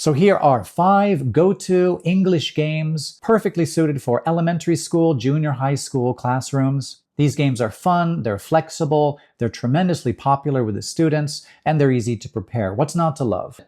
So here are 5 go-to English games perfectly suited for elementary school, junior high school classrooms. These games are fun, they're flexible, they're tremendously popular with the students, and they're easy to prepare. What's not to love?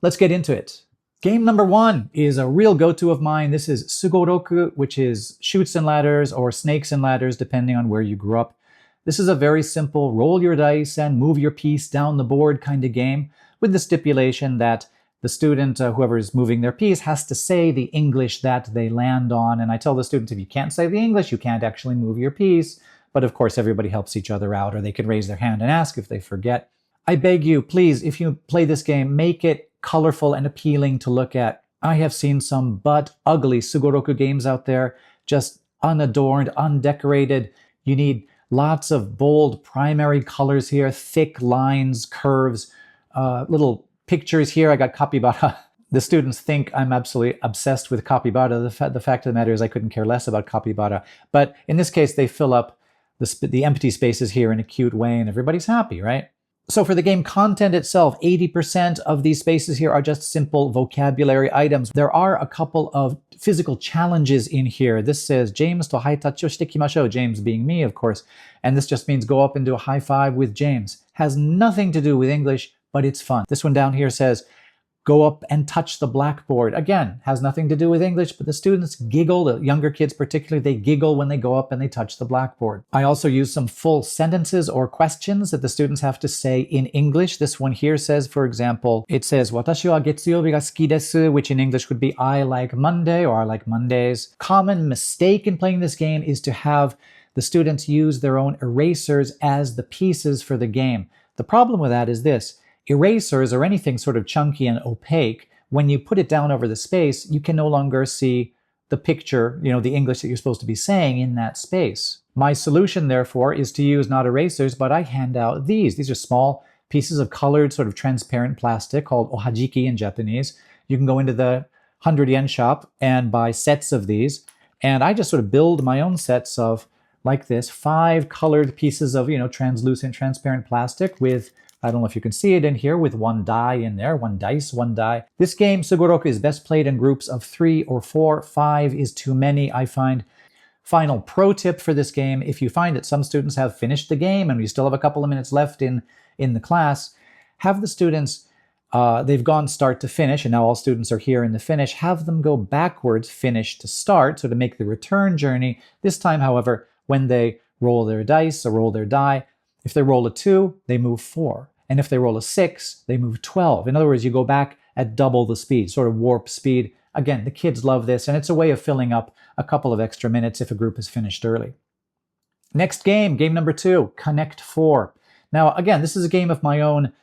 Let's get into it. Game number 1 is a real go-to of mine. This is Sugoroku, which is chutes and ladders or snakes and ladders, depending on where you grew up. This is a very simple roll your dice and move your piece down the board kind of game, with the stipulation that the student, whoever is moving their piece, has to say the English that they land on. And I tell the students, if you can't say the English, you can't actually move your piece. But of course, everybody helps each other out, or they could raise their hand and ask if they forget. I beg you, please, if you play this game, make it colorful and appealing to look at. I have seen some but ugly Sugoroku games out there, just unadorned, undecorated. You need lots of bold primary colors here, thick lines, curves, little pictures here. I got capybara. The students think I'm absolutely obsessed with capybara. The fact of the matter is I couldn't care less about capybara. But in this case, they fill up the empty spaces here in a cute way, and everybody's happy, right? So for the game content itself, 80% of these spaces here are just simple vocabulary items. There are a couple of physical challenges in here. This says, James to high touch shite ikimashou, James being me, of course. And this just means go up and do a high five with James. Has nothing to do with English, but it's fun. This one down here says, go up and touch the blackboard. Again, has nothing to do with English, but the students giggle, the younger kids particularly, they giggle when they go up and they touch the blackboard. I also use some full sentences or questions that the students have to say in English. This one here says, for example, it says, Watashi wa getsuyobi ga suki desu, which in English would be I like Monday or I like Mondays. Common mistake in playing this game is to have the students use their own erasers as the pieces for the game. The problem with that is this. Erasers or anything sort of chunky and opaque, when you put it down over the space, you can no longer see the picture, the English that you're supposed to be saying in that space. My solution, therefore, is to use not erasers, but I hand out these. These are small pieces of colored, sort of transparent plastic called ohajiki in Japanese. You can go into the 100-yen shop and buy sets of these. And I just sort of build my own sets of, like this, 5 colored pieces of, translucent, transparent plastic with, I don't know if you can see it in here, with 1 die in there, 1 dice, 1 die. This game, Sugoroku, is best played in groups of 3 or 4. 5 is too many, I find. Final pro tip for this game, if you find that some students have finished the game and you still have a couple of minutes left in the class, have the students, they've gone start to finish, and now all students are here in the finish, have them go backwards, finish to start, so to make the return journey. This time, however, when they roll their dice or roll their die, if they roll a 2, they move 4. And if they roll a 6, they move 12. In other words, you go back at double the speed, sort of warp speed. Again, the kids love this, and it's a way of filling up a couple of extra minutes if a group is finished early. Next game, game number 2, Connect 4. Now, again, this is a game of my own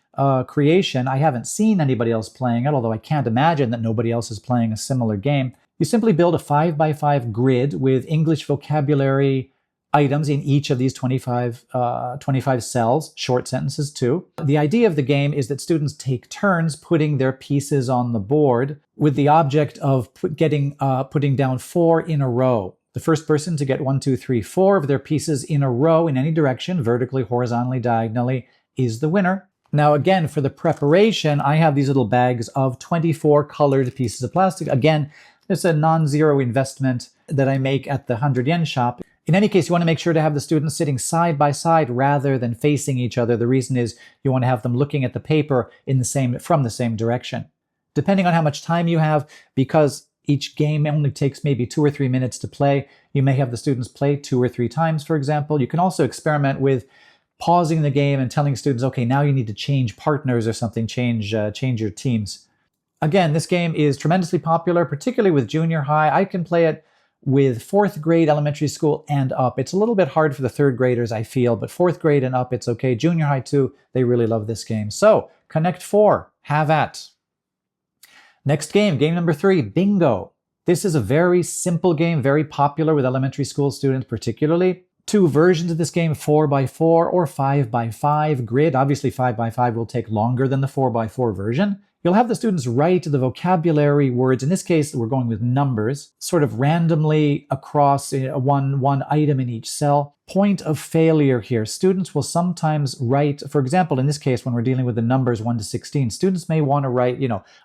creation. I haven't seen anybody else playing it, although I can't imagine that nobody else is playing a similar game. You simply build a 5x5 grid with English vocabulary items in each of these 25 cells, short sentences too. The idea of the game is that students take turns putting their pieces on the board with the object of putting down 4 in a row. The first person to get 1, 2, 3, 4 of their pieces in a row in any direction, vertically, horizontally, diagonally, is the winner. Now again, for the preparation, I have these little bags of 24 colored pieces of plastic. Again, it's a non-zero investment that I make at the 100-yen shop. In any case, you want to make sure to have the students sitting side by side rather than facing each other. The reason is you want to have them looking at the paper from the same direction. Depending on how much time you have, because each game only takes maybe 2 or 3 minutes to play, you may have the students play 2 or 3 times, for example. You can also experiment with pausing the game and telling students, okay, now you need to change partners or something, change your teams. Again, this game is tremendously popular, particularly with junior high. I can play it with 4th grade elementary school and up. It's a little bit hard for the 3rd graders, I feel, but 4th grade and up, it's okay. Junior high too, they really love this game. So, Connect 4, have at. Next game, game number 3, Bingo. This is a very simple game, very popular with elementary school students particularly. 2 versions of this game, 4x4 or 5x5 grid. Obviously 5x5 will take longer than the 4x4 version. You'll have the students write the vocabulary words. In this case, we're going with numbers, sort of randomly across one item in each cell. Point of failure here. Students will sometimes write, for example, in this case, when we're dealing with the numbers 1 to 16, students may want to write,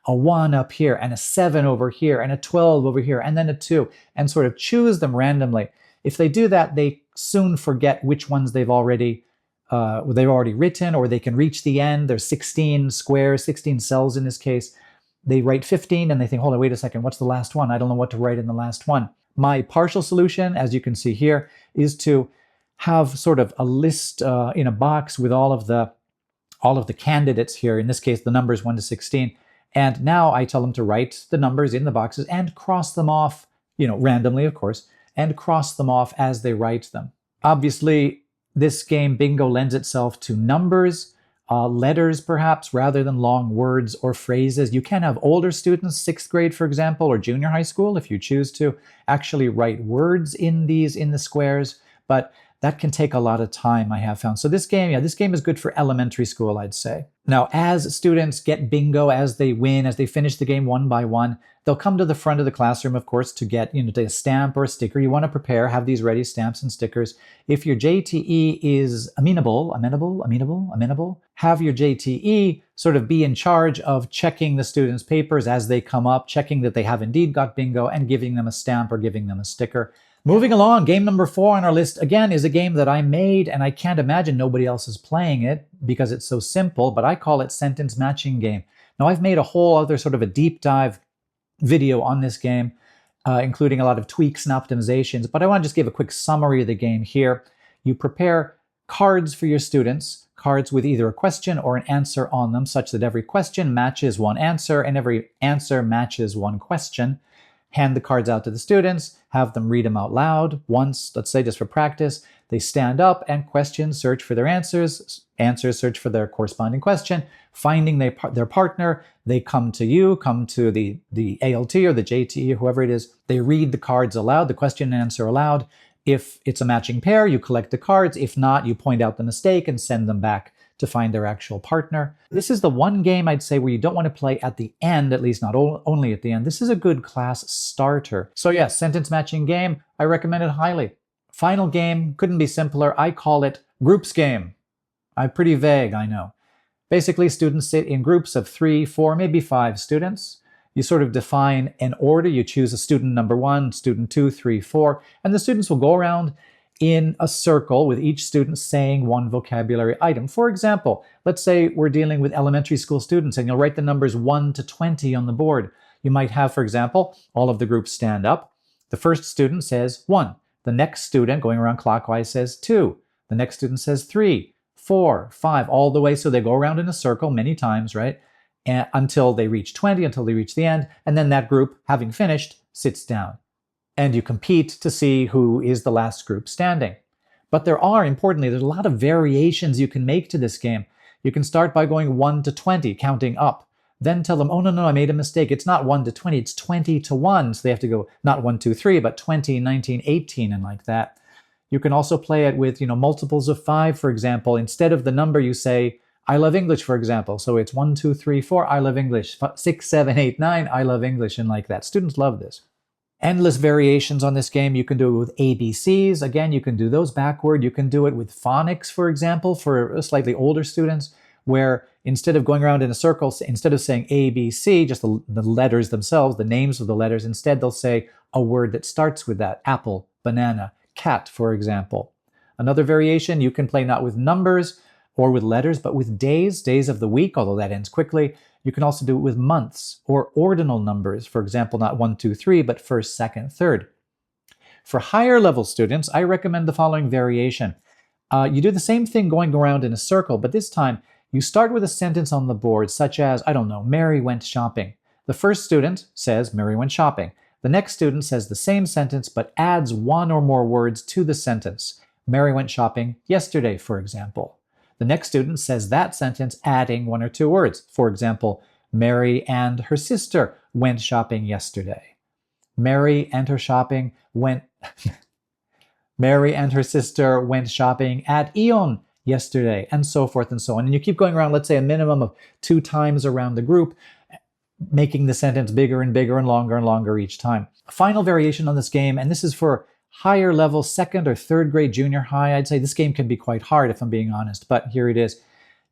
a 1 up here and a 7 over here and a 12 over here and then a 2 and sort of choose them randomly. If they do that, they soon forget which ones they've already written, or they can reach the end. There's 16 squares, 16 cells in this case. They write 15 and they think, hold on, wait a second, what's the last one? I don't know what to write in the last one. My partial solution, as you can see here, is to have sort of a list in a box with all of the candidates here, in this case, the numbers 1 to 16. And now I tell them to write the numbers in the boxes and cross them off, randomly, of course, and cross them off as they write them. Obviously, this game, bingo, lends itself to numbers, letters perhaps, rather than long words or phrases. You can have older students, 6th grade, for example, or junior high school, if you choose to, actually write words in the squares, but that can take a lot of time, I have found. So this game is good for elementary school, I'd say. Now, as students get bingo, as they win, as they finish the game one by one, they'll come to the front of the classroom, of course, to get a stamp or a sticker. You want to prepare, have these ready, stamps and stickers. If your JTE is amenable, have your JTE sort of be in charge of checking the students' papers as they come up, checking that they have indeed got bingo, and giving them a stamp or giving them a sticker. Moving along, game number 4 on our list, again, is a game that I made, and I can't imagine nobody else is playing it because it's so simple, but I call it sentence matching game. Now, I've made a whole other sort of a deep dive video on this game, including a lot of tweaks and optimizations, but I want to just give a quick summary of the game here. You prepare cards for your students, cards with either a question or an answer on them, such that every question matches one answer and every answer matches one question. Hand the cards out to the students, have them read them out loud once, let's say just for practice. They stand up and questions search for their answers, answers search for their corresponding question. Finding their partner, they come to you, come to the ALT or the JTE, whoever it is. They read the cards aloud, the question and answer aloud. If it's a matching pair, you collect the cards. If not, you point out the mistake and send them back to find their actual partner. This is the one game I'd say where you don't want to play at the end, at least not only at the end. This is a good class starter. So yes, sentence matching game, I recommend it highly. Final game, couldn't be simpler. I call it groups game. I'm pretty vague, I know. Basically, students sit in groups of 3, 4, maybe 5 students. You sort of define an order. You choose a student number 1, student 2, 3, 4, and the students will go around in a circle with each student saying one vocabulary item. For example, let's say we're dealing with elementary school students and you'll write the numbers 1 to 20 on the board. You might have, for example, all of the groups stand up. The first student says 1. The next student, going around clockwise, says 2. The next student says 3, 4, 5, all the way. So they go around in a circle many times, right? Until they reach 20, until they reach the end. And then that group, having finished, sits down. And you compete to see who is the last group standing. But importantly, there's a lot of variations you can make to this game. You can start by going 1 to 20, counting up. Then tell them, oh, no, I made a mistake. It's not 1 to 20, it's 20 to 1. So they have to go not 1, 2, 3, but 20, 19, 18, and like that. You can also play it with, multiples of 5, for example. Instead of the number, you say, I love English, for example. So it's 1, 2, 3, 4, I love English. 6, 7, 8, 9, I love English, and like that. Students love this. Endless variations on this game. You can do it with ABCs. Again, you can do those backward. You can do it with phonics, for example, for slightly older students, where instead of going around in a circle, instead of saying ABC, just the letters themselves, the names of the letters, instead they'll say a word that starts with that. Apple, banana, cat, for example. Another variation, you can play not with numbers or with letters, but with days of the week, although that ends quickly. You can also do it with months or ordinal numbers, for example, not 1, 2, 3, but first, second, third. For higher level students, I recommend the following variation. You do the same thing going around in a circle, but this time you start with a sentence on the board, such as, I don't know, Mary went shopping. The first student says Mary went shopping. The next student says the same sentence, but adds one or more words to the sentence. Mary went shopping yesterday, for example. The next student says that sentence, adding 1 or 2 words. For example, Mary and her sister went shopping yesterday. Mary and her sister went shopping at Aeon yesterday, and so forth and so on. And you keep going around, let's say a minimum of 2 times around the group, making the sentence bigger and bigger and longer each time. A final variation on this game, and this is for higher level, second or third grade junior high. I'd say this game can be quite hard if I'm being honest, but here it is.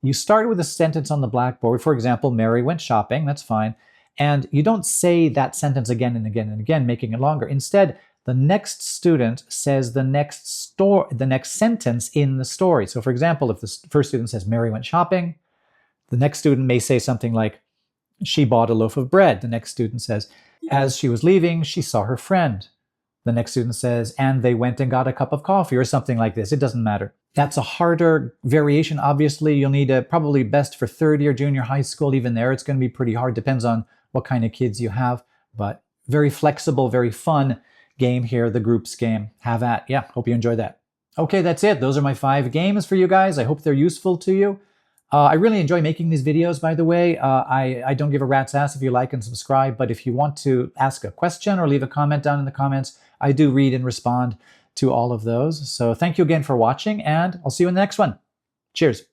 You start with a sentence on the blackboard. For example, Mary went shopping. That's fine. And you don't say that sentence again and again and again, making it longer. Instead, the next student says the next sentence in the story. So for example, if the first student says Mary went shopping, the next student may say something like, she bought a loaf of bread. The next student says, as she was leaving, she saw her friend. The next student says, and they went and got a cup of coffee, or something like this. It doesn't matter. That's a harder variation. Obviously, you'll need probably best for third year junior high school. Even there, it's going to be pretty hard. Depends on what kind of kids you have. But very flexible, very fun game here, the groups game. Have at. Yeah, hope you enjoyed that. Okay, that's it. Those are my 5 games for you guys. I hope they're useful to you. I really enjoy making these videos, by the way. I don't give a rat's ass if you like and subscribe, but if you want to ask a question or leave a comment down in the comments, I do read and respond to all of those. So thank you again for watching, and I'll see you in the next one. Cheers.